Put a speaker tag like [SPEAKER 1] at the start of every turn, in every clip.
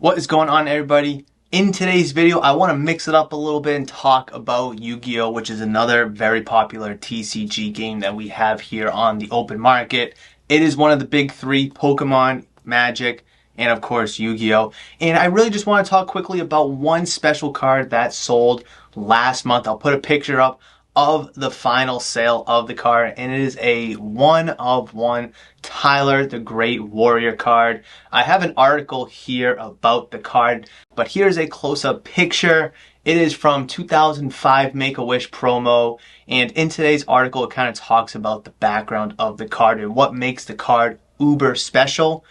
[SPEAKER 1] What is going on, everybody? In today's video, I want to mix it up a little bit and talk about Yu-Gi-Oh, which is another very popular TCG game that we have here on the open market. It is one of the big three: Pokemon, Magic, and of course Yu-Gi-Oh. And I really just want to talk quickly about one special card that sold last month. I'll put a picture up of the final sale of the card, and it is a 1/1 Tyler the Great Warrior card. I have an article here about the card, but here's a close-up picture. It is from 2005 Make-A-Wish promo, and in today's article it kind of talks about the background of the card and what makes the card uber special.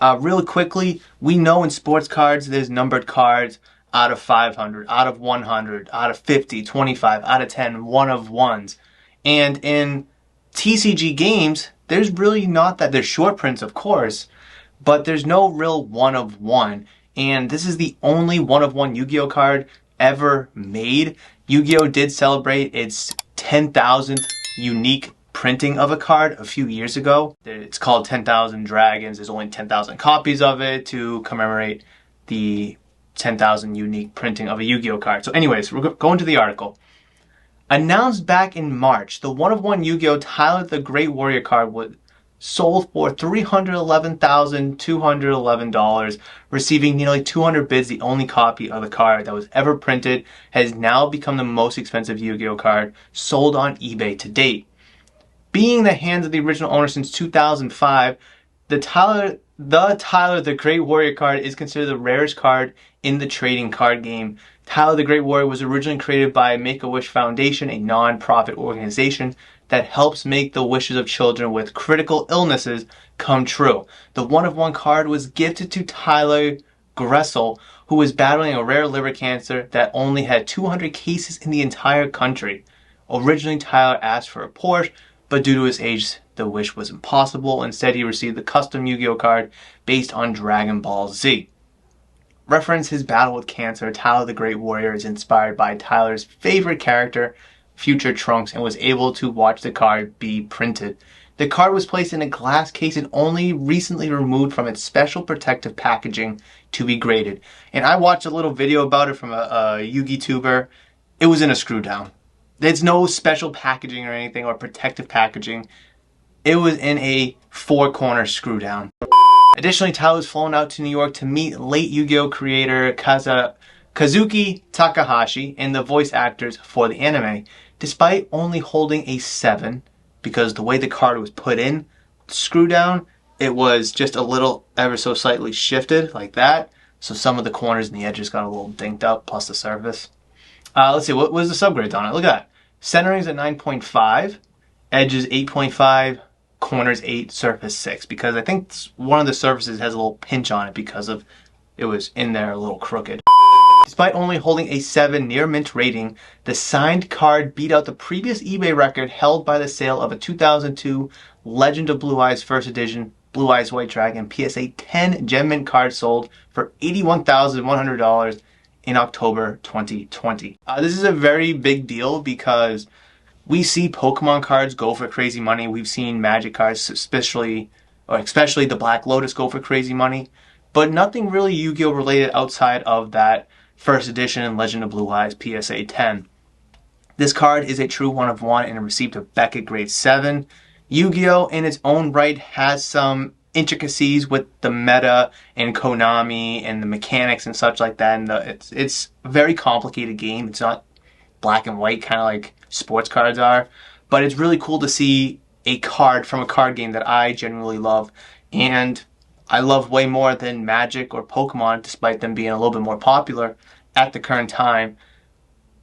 [SPEAKER 1] Really quickly, we know in sports cards there's numbered cards out of 500, out of 100, out of 50, 25, out of 10, 1/1s. And in TCG games, there's really not that. There's short prints, of course, but there's no real 1/1. And this is the only 1/1 Yu-Gi-Oh card ever made. Yu-Gi-Oh did celebrate its 10,000th unique printing of a card a few years ago. It's called 10,000 Dragons. There's only 10,000 copies of it to commemorate the 10,000 unique printing of a Yu-Gi-Oh card. So anyways, we're going to the article. Announced back in March, the 1/1 Yu-Gi-Oh Tyler the Great Warrior card was sold for $311,211, receiving nearly 200 bids. The only copy of the card that was ever printed has now become the most expensive Yu-Gi-Oh card sold on eBay to date. Being in the hands of the original owner since 2005, the Tyler the Great Warrior card is considered the rarest card in the trading card game. Tyler the Great Warrior was originally created by Make-A-Wish Foundation, a non-profit organization that helps make the wishes of children with critical illnesses come true. The 1/1 card was gifted to Tyler Gressel, who was battling a rare liver cancer that only had 200 cases in the entire country. Originally, Tyler asked for a Porsche, but due to his age, the wish was impossible. Instead, he received the custom Yu-Gi-Oh card based on Dragon Ball Z. Reference his battle with cancer, Tyler the Great Warrior is inspired by Tyler's favorite character, Future Trunks, and was able to watch the card be printed. The card was placed in a glass case and only recently removed from its special protective packaging to be graded. And I watched a little video about it from a Yu-Gi tuber. It was in a screw down. There's no special packaging or anything or protective packaging. It was in a 4-corner screw down. Additionally, Tyler was flown out to New York to meet late Yu-Gi-Oh creator Kazuki Takahashi and the voice actors for the anime. Despite only holding a 7, because the way the card was put in, screw down, it was just a little ever so slightly shifted like that. So some of the corners and the edges got a little dinked up, plus the surface. Let's see, what was the subgrades on it? Look at that. Centering's at 9.5, edges 8.5, corners 8, surface 6. Because I think one of the surfaces has a little pinch on it because of it was in there a little crooked. Despite only holding a 7 near mint rating, the signed card beat out the previous eBay record held by the sale of a 2002 Legend of Blue Eyes First Edition Blue Eyes White Dragon PSA 10 gem mint card sold for $81,100 in October 2020. This is a very big deal because we see Pokemon cards go for crazy money. We've seen Magic cards, especially the Black Lotus, go for crazy money. But nothing really Yu-Gi-Oh related outside of that First Edition Legend of Blue Eyes PSA 10. This card is a true 1/1 and it received a Beckett grade 7. Yu-Gi-Oh in its own right has some intricacies with the meta and Konami and the mechanics and such like that. And it's a very complicated game. It's not black and white, kind of like sports cards are. But it's really cool to see a card from a card game that I genuinely love. And I love way more than Magic or Pokemon, despite them being a little bit more popular at the current time,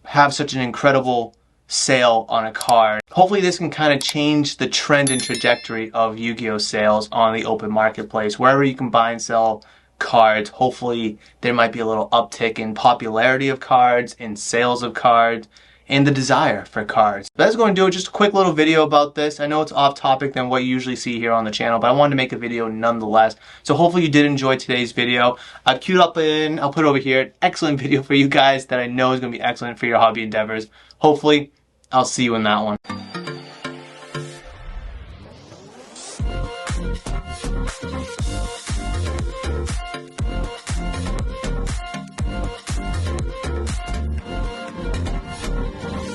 [SPEAKER 1] have such an incredible sale on a card. Hopefully this can kind of change the trend and trajectory of Yu-Gi-Oh sales on the open marketplace. Wherever you can buy and sell cards, hopefully there might be a little uptick in popularity of cards, in sales of cards, and the desire for cards. But that's going to do it. Just a quick little video about this. I know it's off topic than what you usually see here on the channel, but I wanted to make a video nonetheless. So hopefully you did enjoy today's video. I've queued up in, I'll put it over here, an excellent video for you guys that I know is going to be excellent for your hobby endeavors. Hopefully, I'll see you in that one.